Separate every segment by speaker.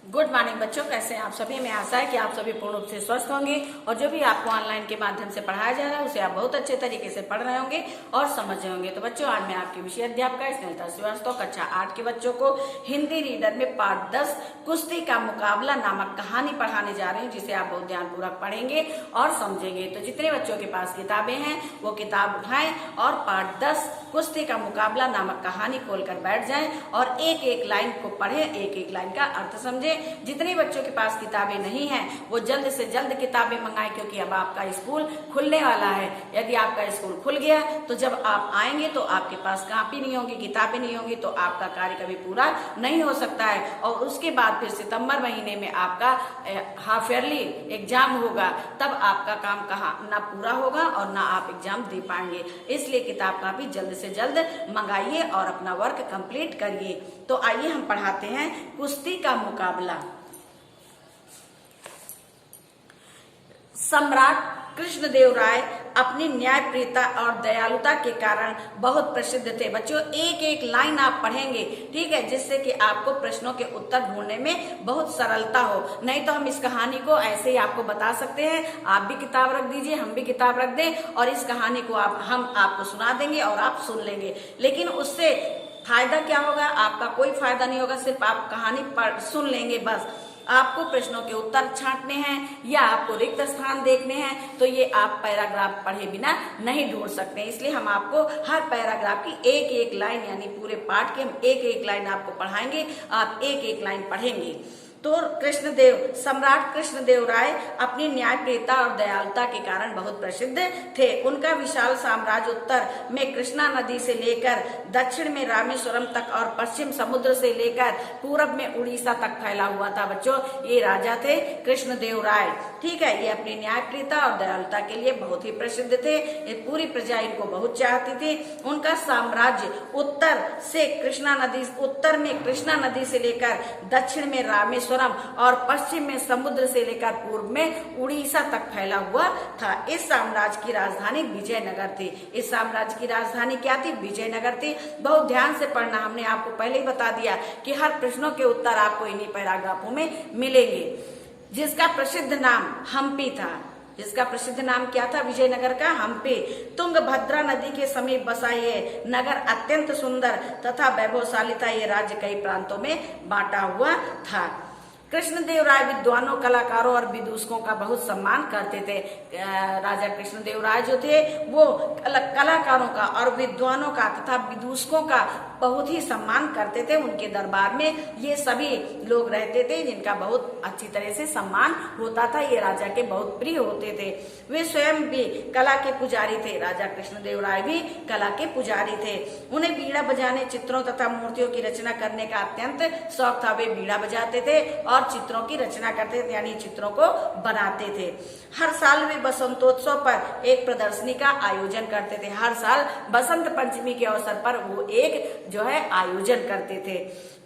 Speaker 1: Good morning बच्चों, कैसे हैं आप सभी। मैं आशा है कि आप सभी पूर्ण रूप से स्वस्थ होंगे और जो भी आपको ऑनलाइन के माध्यम से पढ़ाया जा रहा है उसे आप बहुत अच्छे तरीके से पढ़ रहे होंगे और समझ रहे होंगे। तो बच्चों, आज मैं आपकी विषय अध्यापिका स्नेहलता श्रीवास्तव कक्षा 8 के बच्चों को हिंदी रीडर में पाठ 10 कुश्ती का मुकाबला नामक कहानी पढ़ाने जा रही हूँ, जिसे आप बहुत ध्यानपूर्वक पढ़ेंगे और समझेंगे। तो जितने बच्चों के पास किताबें हैं वो किताब उठाएं और पाठ 10 कुश्ती का मुकाबला नामक कहानी खोलकर बैठ जाएं और एक एक लाइन को पढ़ें, एक एक लाइन का अर्थ समझें। जितने बच्चों के पास किताबें नहीं हैं वो जल्द से जल्द किताबें मंगाएं, क्योंकि अब आपका स्कूल खुलने वाला है। यदि आपका स्कूल खुल गया तो जब आप आएंगे तो आपके पास कॉपी नहीं होगी, किताबें नहीं होंगी, तो आपका कार्य कभी पूरा नहीं हो सकता है। और उसके बाद फिर सितंबर महीने में आपका हाफ ईयरली एग्जाम होगा, तब आपका काम कहाँ ना पूरा होगा और ना आप एग्जाम दे पाएंगे। इसलिए किताब कापी जल्द से जल्द मंगाइए और अपना वर्क कंप्लीट करिए। तो आइए हम पढ़ाते हैं कुश्ती का मुकाबला। सम्राट कृष्णदेवराय अपनी न्यायप्रियता और दयालुता के कारण बहुत प्रसिद्ध थे। बच्चों, एक एक लाइन आप पढ़ेंगे, ठीक है, जिससे कि आपको प्रश्नों के उत्तर ढूंढने में बहुत सरलता हो। नहीं तो हम इस कहानी को ऐसे ही आपको बता सकते हैं, आप भी किताब रख दीजिए, हम भी किताब रख दें और इस कहानी को हम आपको सुना देंगे और आप सुन लेंगे, लेकिन उससे फायदा क्या होगा? आपका कोई फायदा नहीं होगा, सिर्फ आप कहानी सुन लेंगे बस। आपको प्रश्नों के उत्तर छांटने हैं या आपको रिक्त स्थान देखने हैं, तो ये आप पैराग्राफ पढ़े बिना नहीं ढूंढ सकते। इसलिए हम आपको हर पैराग्राफ की एक एक लाइन, यानी पूरे पाठ के हम एक एक लाइन आपको पढ़ाएंगे, आप एक एक लाइन पढ़ेंगे। तो सम्राट कृष्णदेवराय अपनी न्यायप्रियता और दयालुता के कारण बहुत प्रसिद्ध थे। उनका विशाल साम्राज्य उत्तर में कृष्णा नदी से लेकर दक्षिण में रामेश्वरम तक और पश्चिम समुद्र से लेकर पूरब में उड़ीसा तक फैला हुआ था। बच्चों, ये राजा थे कृष्णदेवराय, ठीक है। ये अपनी न्यायप्रियता और दयालुता के लिए बहुत ही प्रसिद्ध थे। ये पूरी प्रजा इनको बहुत चाहती थी। उनका साम्राज्य उत्तर में कृष्णा नदी से लेकर दक्षिण में रामेश्वरम और पश्चिम में समुद्र से लेकर पूर्व में उड़ीसा तक फैला हुआ था। इस साम्राज्य की राजधानी विजयनगर थी। इस साम्राज्य की राजधानी क्या थी? विजयनगर थी। बहुत ध्यान से पढ़ना, हमने आपको पहले ही बता दिया कि हर प्रश्नों के उत्तर आपको इन्हीं पैराग्राफों में मिलेंगे। जिसका प्रसिद्ध नाम हम्पी था। जिसका प्रसिद्ध नाम क्या था? विजयनगर का हम्पी। तुंगभद्रा नदी के समीप बसा ये नगर अत्यंत सुंदर तथा वैभवशाली था। ये राज्य कई प्रांतों में बांटा हुआ था। कृष्णदेवराय विद्वानों, कलाकारों और विदूषकों का बहुत सम्मान करते थे। राजा कृष्णदेवराय जो थे वो कलाकारों का और विद्वानों का तथा विदूषकों का बहुत ही सम्मान करते थे। उनके दरबार में ये सभी लोग रहते थे जिनका बहुत अच्छी तरह से सम्मान होता था। ये राजा के बहुत प्रिय होते थे। वे स्वयं भी कला के पुजारी थे। राजा कृष्णदेवराय भी कला के पुजारी थे। उन्हें बीड़ा बजाने, चित्रों तथा मूर्तियों की रचना करने का अत्यंत शौक था। वे बीड़ा बजाते थे और चित्रों की रचना करते थे, यानी चित्रों को बनाते थे। हर साल वे बसंतोत्सव पर एक प्रदर्शनी का आयोजन करते थे। हर साल बसंत पंचमी के अवसर पर वो एक आयोजन करते थे,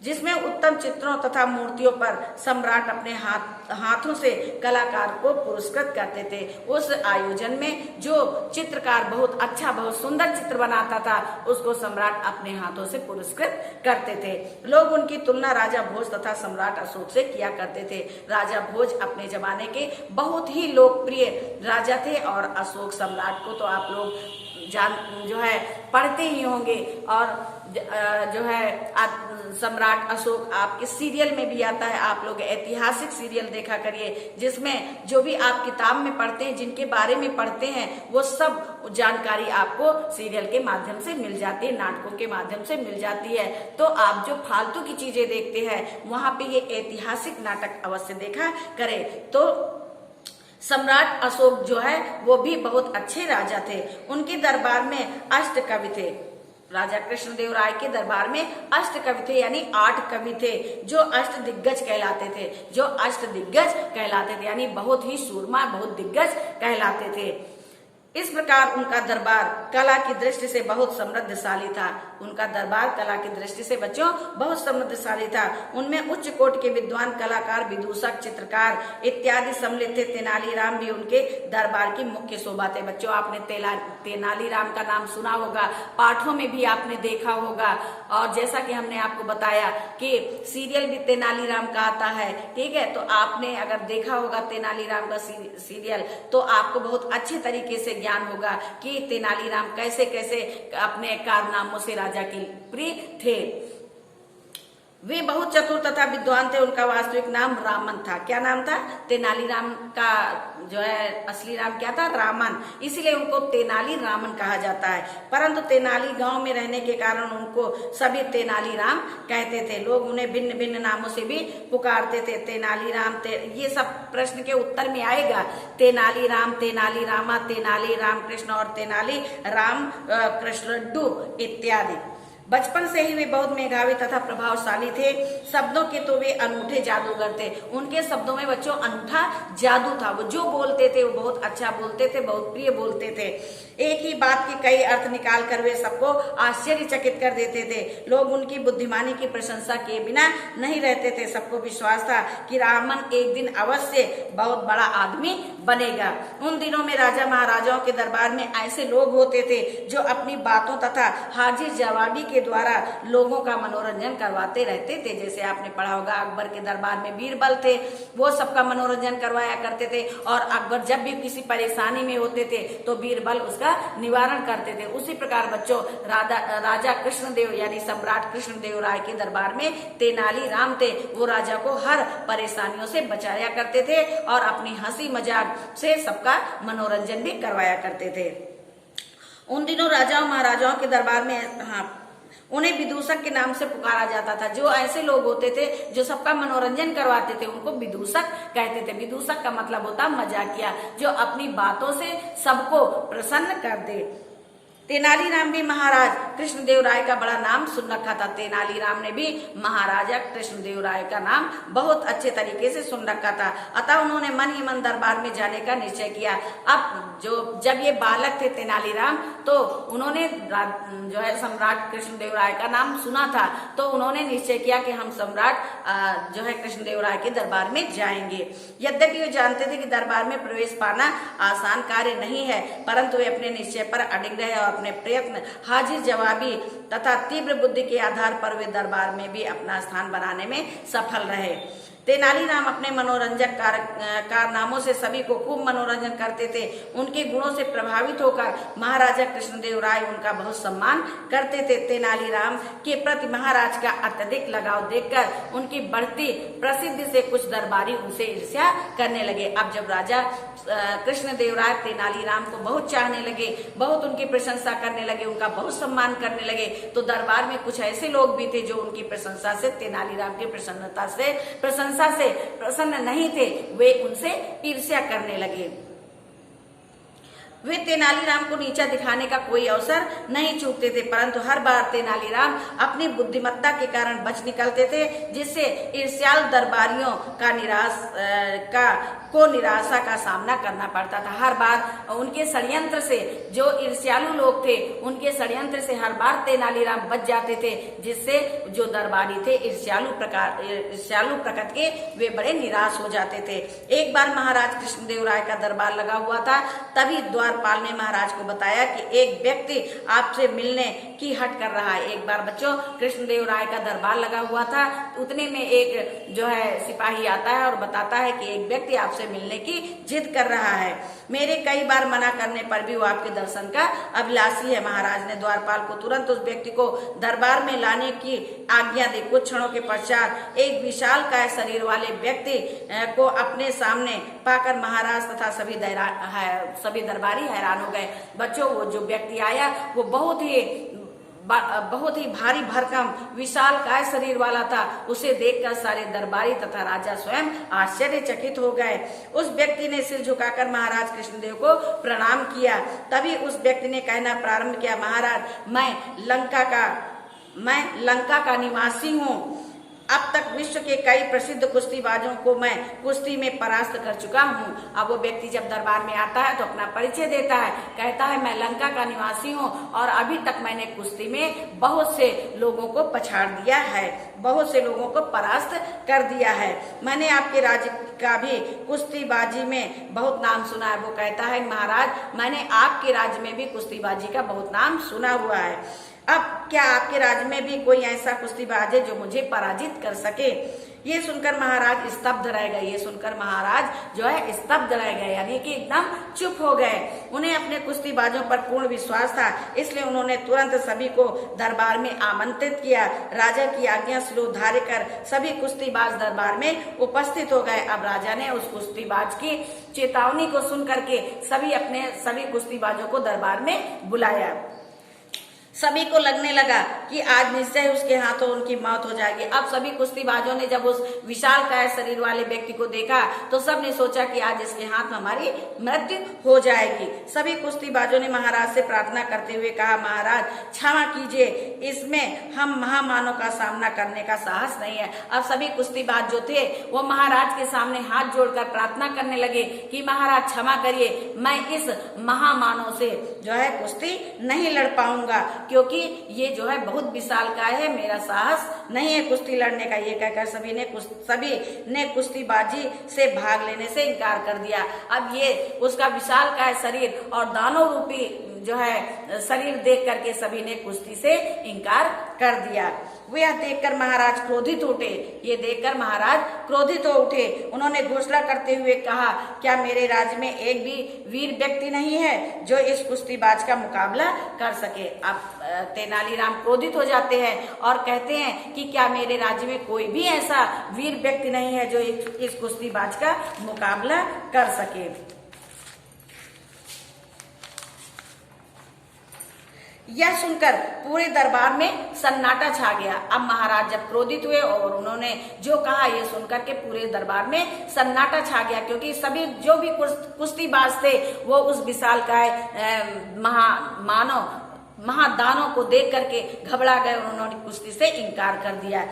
Speaker 1: जिसमें उत्तम चित्रों तथा मूर्तियों पर सम्राट अपने हाथों से कलाकार को पुरस्कृत करते थे। उस आयोजन में जो चित्रकार बहुत अच्छा, बहुत सुंदर चित्र बनाता था, उसको सम्राट अपने हाथों से पुरस्कृत करते थे। लोग उनकी तुलना राजा भोज तथा सम्राट अशोक से किया करते थे। राजा भोज अपने जमाने के बहुत ही लोकप्रिय राजा थे और अशोक सम्राट को तो आप लोग पढ़ते ही होंगे। और सम्राट अशोक आपके सीरियल में भी आता है। आप लोग ऐतिहासिक सीरियल देखा करिए, जिसमें जो भी आप किताब में पढ़ते हैं, जिनके बारे में पढ़ते हैं, वो सब जानकारी आपको सीरियल के माध्यम से मिल जाती है, नाटकों के माध्यम से मिल जाती है। तो आप जो फालतू की चीजें देखते हैं, वहां पे ये ऐतिहासिक नाटक अवश्य देखा करें। तो सम्राट अशोक जो है वो भी बहुत अच्छे राजा थे। उनके दरबार में अष्ट कवि थे। राजा कृष्णदेवराय के दरबार में अष्ट कवि थे, यानी 8 कवि थे जो अष्ट दिग्गज कहलाते थे, यानी बहुत ही सूरमा, बहुत दिग्गज कहलाते थे। इस प्रकार उनका दरबार कला की दृष्टि से बहुत समृद्धशाली था। उनका दरबार कला की दृष्टि से बच्चों बहुत समृद्धशाली था। उनमें उच्च कोटि के विद्वान, कलाकार, विदूषक, चित्रकार इत्यादि सम्मिलित थे। तेनालीराम भी उनके दरबार की मुख्य शोभा थे। बच्चों, आपने तेनालीराम का नाम सुना होगा, पाठों में भी आपने देखा होगा। और जैसा कि हमने आपको बताया कि सीरियल भी तेनालीराम का आता है, ठीक है। तो आपने अगर देखा होगा तेनालीराम का सीरियल तो आपको बहुत अच्छे तरीके से ज्ञान होगा कि तेनालीराम कैसे कैसे अपने कारनामों से राजा के प्रिय थे। वे बहुत चतुर तथा विद्वान थे। उनका वास्तविक नाम रामन था। क्या नाम था? तेनालीराम का जो है असली नाम क्या था? रामन। इसीलिए उनको तेनाली रामन कहा जाता है। परंतु तेनाली गांव में रहने के कारण उनको सभी तेनालीराम कहते थे। लोग उन्हें भिन्न भिन्न नामों से भी पुकारते थे। तेनालीराम ये सब प्रश्न के उत्तर में आएगा। तेनालीराम, तेनाली रामा, तेनाली रामकृष्ण और तेनाली राम कृष्णड्डू इत्यादि। बचपन से ही वे बहुत मेधावी तथा प्रभावशाली थे। शब्दों के तो वे अनूठे जादूगर थे। उनके शब्दों में बच्चों अनूठा जादू था। वो जो बोलते थे वो बहुत अच्छा बोलते थे, बहुत प्रिय बोलते थे। एक ही बात के कई अर्थ निकाल कर वे सबको आश्चर्यचकित कर देते थे। लोग उनकी बुद्धिमानी की प्रशंसा किए बिना नहीं रहते थे। सबको विश्वास था कि रामन एक दिन अवश्य बहुत बड़ा आदमी बनेगा। उन दिनों में राजा महाराजाओं के दरबार में ऐसे लोग होते थे जो अपनी बातों तथा हाजिर जवाबी के द्वारा लोगों का मनोरंजन करवाते रहते थे। जैसे आपने पढ़ा होगा अकबर के दरबार में बीरबल थे, वो सबका मनोरंजन करवाया करते थे। और अकबर जब भी किसी परेशानी में होते थे तो बीरबल उसका निवारण करते थे। उसी प्रकार बच्चों राजा कृष्णदेव यानी सम्राट कृष्णदेव राय के दरबार में तेनालीराम थे। वो राजा को हर परेशानियों से बचाया करते थे और अपनी हंसी मजाक से सबका मनोरंजन भी करवाया करते थे। उन दिनों राजाओं महाराजाओं के दरबार में उन्हें विदूषक के नाम से पुकारा जाता था। जो ऐसे लोग होते थे जो सबका मनोरंजन करवाते थे उनको विदूषक कहते थे। विदूषक का मतलब होता मजाकिया, जो अपनी बातों से सबको प्रसन्न कर दे। तेनालीराम भी महाराज कृष्णदेव राय का बड़ा नाम सुन रखा था। तेनालीराम ने भी महाराजा कृष्णदेव राय का नाम बहुत अच्छे तरीके से सुन रखा था। अतः उन्होंने मन ही मन दरबार में जाने का निश्चय किया। अब जब ये बालक थे तेनालीराम तो उन्होंने जो है सम्राट कृष्णदेव राय का नाम सुना था। तो उन्होंने निश्चय किया कि हम सम्राट जो है कृष्णदेव राय के दरबार में जाएंगे। यद्यपि वे जानते थे कि दरबार में प्रवेश पाना आसान कार्य नहीं है, परंतु वे अपने निश्चय पर अडिग रहे और अपने प्रयत्न हाजिर जवाबी तथा तीव्र बुद्धि के आधार पर वे दरबार में भी अपना स्थान बनाने में सफल रहे। तेनालीराम अपने मनोरंजक कारनामों से सभी को खूब मनोरंजन करते थे। उनके गुणों से प्रभावित होकर महाराजा कृष्णदेव राय उनका बहुत सम्मान करते थे। तेनालीराम के प्रति महाराज का अत्यधिक लगाव देखकर उनकी बढ़ती प्रसिद्धि से कुछ दरबारी उनसे ईर्ष्या करने लगे। अब जब राजा कृष्णदेव राय तेनालीराम को बहुत चाहने लगे, बहुत उनकी प्रशंसा करने लगे, उनका बहुत सम्मान करने लगे, तो दरबार में कुछ ऐसे लोग भी थे जो उनकी प्रशंसा से, तेनालीराम की प्रसन्नता से प्रसन्न नहीं थे। वे उनसे ईर्ष्या करने लगे। वे तेनालीराम को नीचा दिखाने का कोई अवसर नहीं चूकते थे, परंतु हर बार तेनालीराम अपनी बुद्धिमत्ता के कारण बच निकलते थे, जिससे ईर्ष्यालु दरबारियों को निराशा का सामना करना पड़ता था। हर बार उनके षड्यंत्र से, जो ईर्ष्यालु लोग थे उनके षड्यंत्र से हर बार तेनालीराम बच जाते थे, जिससे जो दरबारी थे ईर्ष्यालु प्रकृति के, वे बड़े निराश हो जाते थे। एक बार महाराज कृष्णदेव राय का दरबार लगा हुआ था। तभी द्वारपाल ने महाराज को बताया कि एक व्यक्ति आपसे मिलने की हट कर रहा है। एक बार बच्चों कृष्णदेव राय का दरबार लगा हुआ था, उतने में एक जो है सिपाही आता है और बताता है कि एक व्यक्ति आपसे मिलने की जिद कर रहा है। मेरे कई बार मना करने पर भी वो आपके दर्शन का अभिलाषी है। महाराज ने द्वारपाल को तुरंत उस व्यक्ति को दरबार में लाने की आज्ञा दी। कुछ क्षणों के पश्चात एक विशालकाय शरीर वाले व्यक्ति को अपने सामने पाकर महाराज तथा सभी दरबारी हैरान हो गए। बच्चों वो जो व्यक्ति आया वो बहुत ही भारी भरकम विशालकाय शरीर वाला था। उसे देखकर सारे दरबारी तथा राजा स्वयं आश्चर्यचकित हो गए। उस व्यक्ति ने सिर झुकाकर महाराज कृष्णदेव को प्रणाम किया। तभी उस व्यक्ति ने कहना प्रारंभ किया, महाराज मैं लंका का निवासी हूँ। अब तक विश्व के कई प्रसिद्ध कुश्तीबाजों को मैं कुश्ती में परास्त कर चुका हूँ। अब वो व्यक्ति जब दरबार में आता है तो अपना परिचय देता है, कहता है मैं लंका का निवासी हूँ और अभी तक मैंने कुश्ती में बहुत से लोगों को पछाड़ दिया है, बहुत से लोगों को परास्त कर दिया है। मैंने आपके राज्य का भी कुश्तीबाजी में बहुत नाम सुना है। वो कहता है महाराज मैंने आपके राज्य में भी कुश्तीबाजी का बहुत नाम सुना हुआ है। अब क्या आपके राज्य में भी कोई ऐसा कुश्तीबाज है जो मुझे पराजित कर सके? ये सुनकर महाराज स्तब्ध रह गए। ये सुनकर महाराज जो है स्तब्ध रह गए, यानी कि एकदम चुप हो गए। उन्हें अपने कुश्तीबाजों पर पूर्ण विश्वास था, इसलिए उन्होंने तुरंत सभी को दरबार में आमंत्रित किया। राजा की आज्ञा शिरोधार्य कर सभी कुश्तीबाज दरबार में उपस्थित हो गए। अब राजा ने उस कुश्तीबाज की चेतावनी को सुन करके सभी कुश्तीबाजों को दरबार में बुलाया। सभी को लगने लगा कि आज निश्चय उसके हाथों उनकी मौत हो जाएगी। अब सभी कुश्तीबाजों ने जब उस विशालकाय शरीर वाले व्यक्ति को देखा तो सब ने सोचा कि आज इसके हाथ में हमारी मृत्यु हो जाएगी। सभी कुश्तीबाजों ने महाराज से प्रार्थना करते हुए कहा, महाराज क्षमा कीजिए, इसमें हम महामानव का सामना करने का साहस नहीं है। अब सभी कुश्तीबाज जो थे वो महाराज के सामने हाथ जोड़कर प्रार्थना करने लगे कि महाराज क्षमा करिए, मैं इस महामानव से जो है कुश्ती नहीं लड़ पाऊंगा, क्योंकि ये जो है बहुत विशालकाय है, मेरा साहस नहीं है कुश्ती लड़ने का। ये कहकर सभी ने कुश्तीबाजी से भाग लेने से इनकार कर दिया। अब ये उसका विशालकाय शरीर और दानव रूपी जो है शरीर देख करके सभी ने कुश्ती से इनकार कर दिया। यह देखकर महाराज क्रोधित उठे। ये देखकर महाराज क्रोधित हो उठे। उन्होंने घोषणा करते हुए कहा, क्या मेरे राज्य में एक भी वीर व्यक्ति नहीं है जो इस कुश्तीबाज का मुकाबला कर सके? अब तेनालीराम क्रोधित हो जाते हैं और कहते हैं कि क्या मेरे राज्य में कोई भी ऐसा वीर व्यक्ति नहीं है जो इस कुश्तीबाज का मुकाबला कर सके? यह सुनकर पूरे दरबार में सन्नाटा छा गया। अब महाराज जब क्रोधित हुए और उन्होंने जो कहा ये सुनकर के पूरे दरबार में सन्नाटा छा गया, क्योंकि सभी जो भी कुश्तीबाज थे वो उस विशालकाय महादानव को देख करके घबरा गए और उन्होंने कुश्ती से इनकार कर दिया।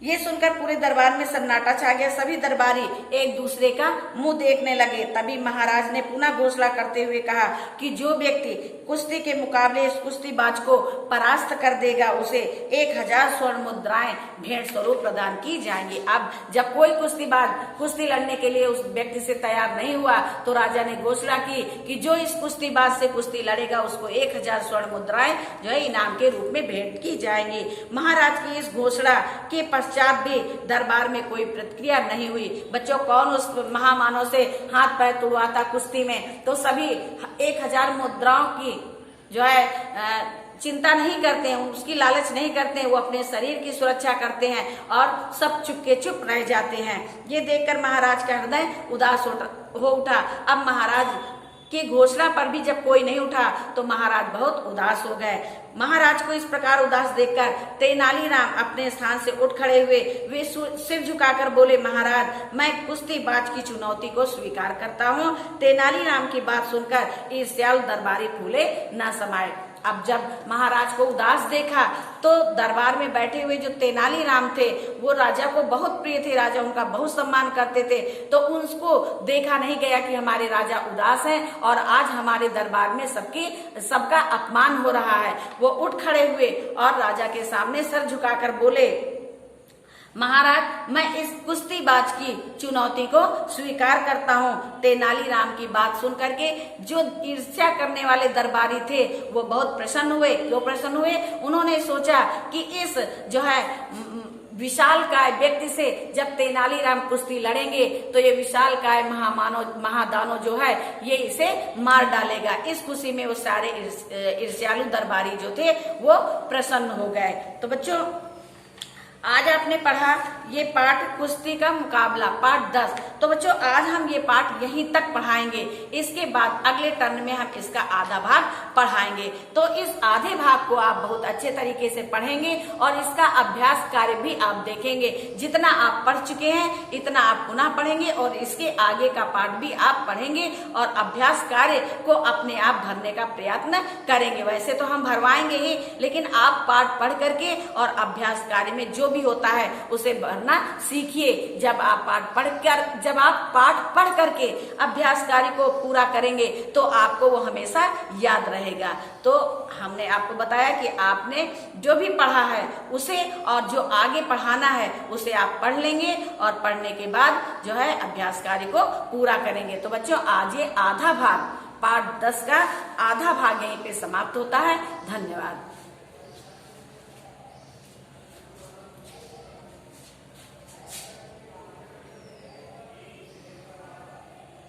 Speaker 1: ये सुनकर पूरे दरबार में सन्नाटा छा गया। सभी दरबारी एक दूसरे का मुंह देखने लगे। तभी महाराज ने पुनः घोषणा करते हुए कहा कि जो व्यक्ति कुश्ती के मुकाबले इस कुश्तीबाज को परास्त कर देगा उसे 1000 स्वर्ण मुद्राएं भेंट स्वरूप प्रदान की जाएंगी। अब जब कोई कुश्तीबाज कुश्ती लड़ने के लिए उस व्यक्ति से तैयार नहीं हुआ तो राजा ने घोषणा की कि जो इस कुश्तीबाज से कुश्ती लड़ेगा उसको 1000 स्वर्ण मुद्राएं जो है इनाम के रूप में भेंट की जाएंगी। महाराज की इस घोषणा के पश्चात भी दरबार में कोई प्रतिक्रिया नहीं हुई। बच्चों, कौन उस महामानव से हाथ पैर तुड़वाता कुश्ती में? तो सभी 1000 मुद्राओं की जो है चिंता नहीं करते हैं, उसकी लालच नहीं करते हैं, वो अपने शरीर की सुरक्षा करते हैं और सब चुपके चुप रह जाते हैं। ये देखकर महाराज का हृदय उदास हो उठा। अब महाराज की घोषणा पर भी जब कोई नहीं उठा तो महाराज बहुत उदास हो गए। महाराज को इस प्रकार उदास देखकर तेनालीराम अपने स्थान से उठ खड़े हुए। वे सिर झुकाकर बोले, महाराज मैं कुश्तीबाज की चुनौती को स्वीकार करता हूँ। तेनालीराम की बात सुनकर ईर्ष्यालु दरबारी फूले न समाये। अब जब महाराज को उदास देखा तो दरबार में बैठे हुए जो तेनालीराम थे वो राजा को बहुत प्रिय थे, राजा उनका बहुत सम्मान करते थे, तो उनको देखा नहीं गया कि हमारे राजा उदास हैं और आज हमारे दरबार में सबका अपमान हो रहा है। वो उठ खड़े हुए और राजा के सामने सर झुकाकर बोले, महाराज मैं इस कुश्तीबाज की चुनौती को स्वीकार करता हूँ। तेनालीराम की बात सुन करके जो ईर्ष्या करने वाले दरबारी थे वो बहुत प्रसन्न हुए। क्यों प्रसन्न हुए? उन्होंने सोचा कि इस जो है विशालकाय व्यक्ति से जब तेनालीराम कुश्ती लड़ेंगे तो ये विशालकाय महादानव जो है ये इसे मार डालेगा। इस खुशी में वो सारे ईर्ष्यालु दरबारी जो थे वो प्रसन्न हो गए। तो बच्चों, आज आपने पढ़ा ये पाठ कुश्ती का मुकाबला पाठ 10। तो बच्चों आज हम ये पाठ यहीं तक पढ़ाएंगे। इसके बाद अगले टर्न में हम इसका आधा भाग पढ़ाएंगे। तो इस आधे भाग को आप बहुत अच्छे तरीके से पढ़ेंगे और इसका अभ्यास कार्य भी आप देखेंगे। जितना आप पढ़ चुके हैं इतना आप पुनः पढ़ेंगे और इसके आगे का पाठ भी आप पढ़ेंगे और अभ्यास कार्य को अपने आप भरने का प्रयत्न करेंगे। वैसे तो हम भरवाएंगे ही, लेकिन आप पाठ पढ़ करके और अभ्यास कार्य में जो भी होता है उसे भरना सीखिए। जब आप पाठ पढ़ करके अभ्यास कार्य को पूरा करेंगे तो आपको वो हमेशा याद रहेगा। तो हमने आपको बताया कि आपने जो भी पढ़ा है उसे और जो आगे पढ़ाना है उसे आप पढ़ लेंगे और पढ़ने के बाद जो है अभ्यास कार्य को पूरा करेंगे। तो बच्चों आज ये आधा भाग पाठ 10 का आधा भाग यहीं पे समाप्त होता है। धन्यवाद।